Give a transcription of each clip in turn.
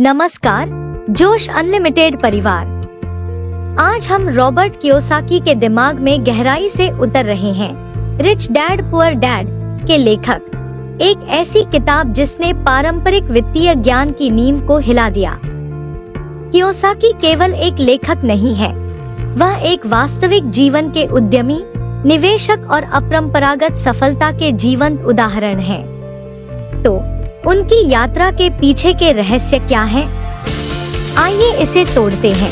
नमस्कार जोश अनलिमिटेड परिवार। आज हम रॉबर्ट कियोसाकी के दिमाग में गहराई से उतर रहे हैं। रिच डैड पुअर डैड के लेखक, एक ऐसी किताब जिसने पारंपरिक वित्तीय ज्ञान की नींव को हिला दिया। कियोसाकी केवल एक लेखक नहीं है, वह एक वास्तविक जीवन के उद्यमी, निवेशक और अपरंपरागत सफलता के जीवंत उदाहरण हैं। तो उनकी यात्रा के पीछे के रहस्य क्या हैं? आइए इसे तोड़ते हैं।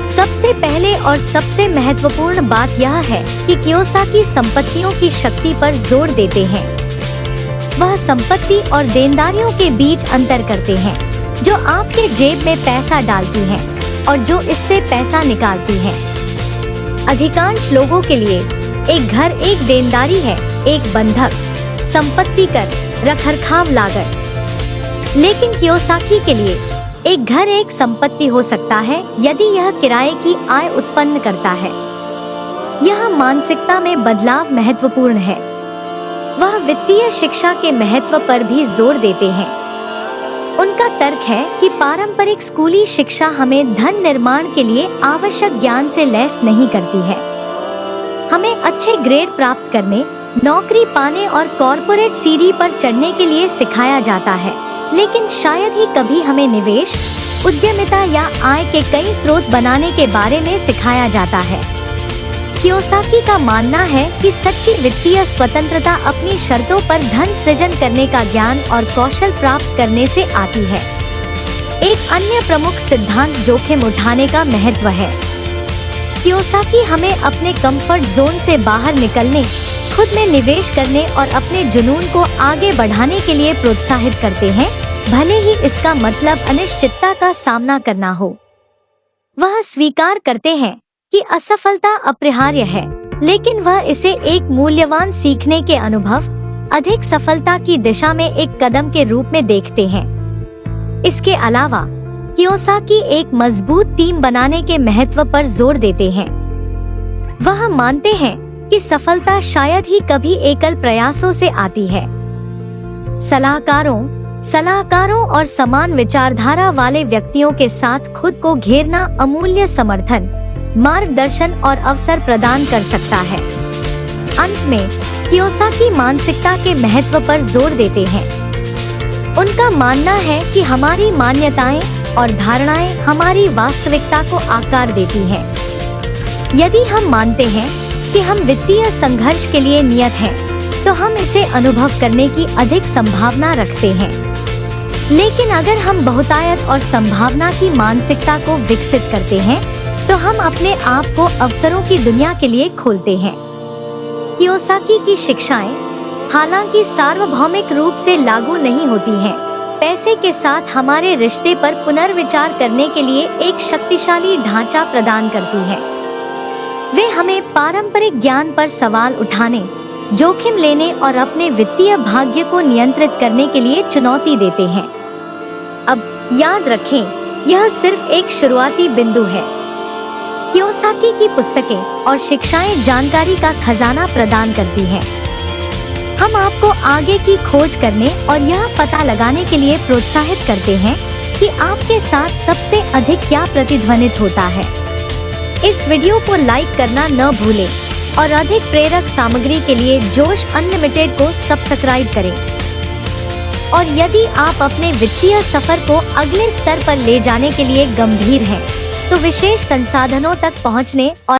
सबसे पहले और सबसे महत्वपूर्ण बात यह है कि कियोसाकी संपत्तियों की शक्ति पर जोर देते हैं। वह संपत्ति और देनदारियों के बीच अंतर करते हैं, जो आपके जेब में पैसा डालती हैं और जो इससे पैसा निकालती हैं। अधिकांश लोगों के लिए एक घर एक देनदारी है, एक बंधक, संपत्ति कर, रखरखाव लागत। लेकिन कियोसाकी के लिए एक घर एक संपत्ति हो सकता है यदि यह किराए की आय उत्पन्न करता है। यह मानसिकता में बदलाव महत्वपूर्ण है। वह वित्तीय शिक्षा के महत्व पर भी जोर देते हैं। उनका तर्क है कि पारंपरिक स्कूली शिक्षा हमें धन निर्माण के लिए आवश्यक ज्ञान से लैस नहीं करती है। हमें अच्छे ग्रेड प्राप्त करने, नौकरी पाने और कॉर्पोरेट सीढ़ी पर चढ़ने के लिए सिखाया जाता है, लेकिन शायद ही कभी हमें निवेश, उद्यमिता या आय के कई स्रोत बनाने के बारे में सिखाया जाता है। कियोसाकी का मानना है कि सच्ची वित्तीय स्वतंत्रता अपनी शर्तों पर धन सृजन करने का ज्ञान और कौशल प्राप्त करने से आती है। एक अन्य प्रमुख सिद्धांत जोखिम उठाने का महत्व है। कियोसाकी हमें अपने कंफर्ट जोन से बाहर निकलने, खुद में निवेश करने और अपने जुनून को आगे बढ़ाने के लिए प्रोत्साहित करते हैं, भले ही इसका मतलब अनिश्चितता का सामना करना हो। वह स्वीकार करते हैं कि असफलता अपरिहार्य है, लेकिन वह इसे एक मूल्यवान सीखने के अनुभव, अधिक सफलता की दिशा में एक कदम के रूप में देखते हैं। इसके अलावा कियोसाकी एक मजबूत टीम बनाने के महत्व पर जोर देते हैं। वह मानते हैं कि सफलता शायद ही कभी एकल प्रयासों से आती है। सलाहकारों और समान विचारधारा वाले व्यक्तियों के साथ खुद को घेरना अमूल्य समर्थन, मार्गदर्शन और अवसर प्रदान कर सकता है। अंत में कियोसाकी मानसिकता के महत्व पर जोर देते हैं। उनका मानना है कि हमारी मान्यताएं और धारणाएं हमारी वास्तविकता को आकार देती हैं। यदि हम मानते हैं कि हम वित्तीय संघर्ष के लिए नियत हैं, तो हम इसे अनुभव करने की अधिक संभावना रखते हैं। लेकिन अगर हम बहुतायत और संभावना की मानसिकता को विकसित करते हैं, तो हम अपने आप को अवसरों की दुनिया के लिए खोलते हैं। कियोसाकी की शिक्षाएं, हालांकि सार्वभौमिक रूप से लागू नहीं होती हैं, पैसे के साथ हमारे रिश्ते पर पुनर्विचार करने के लिए एक शक्तिशाली ढांचा प्रदान करती हैं। वे हमें पारंपरिक ज्ञान पर सवाल उठाने, जोखिम लेने और अपने वित्तीय भाग्य को नियंत्रित करने के लिए चुनौती देते हैं। अब याद रखें, यह सिर्फ एक शुरुआती बिंदु है। कियोसाकी की पुस्तकें और शिक्षाएं जानकारी का खजाना प्रदान करती हैं। हम आपको आगे की खोज करने और यह पता लगाने के लिए प्रोत्साहित करते हैं कि आपके साथ सबसे अधिक क्या प्रतिध्वनित होता है। इस वीडियो को लाइक करना न भूलें और अधिक प्रेरक सामग्री के लिए जोश अनलिमिटेड को सब्सक्राइब करें। और यदि आप अपने वित्तीय सफर को अगले स्तर पर ले जाने के लिए गंभीर हैं, तो विशेष संसाधनों तक पहुंचने और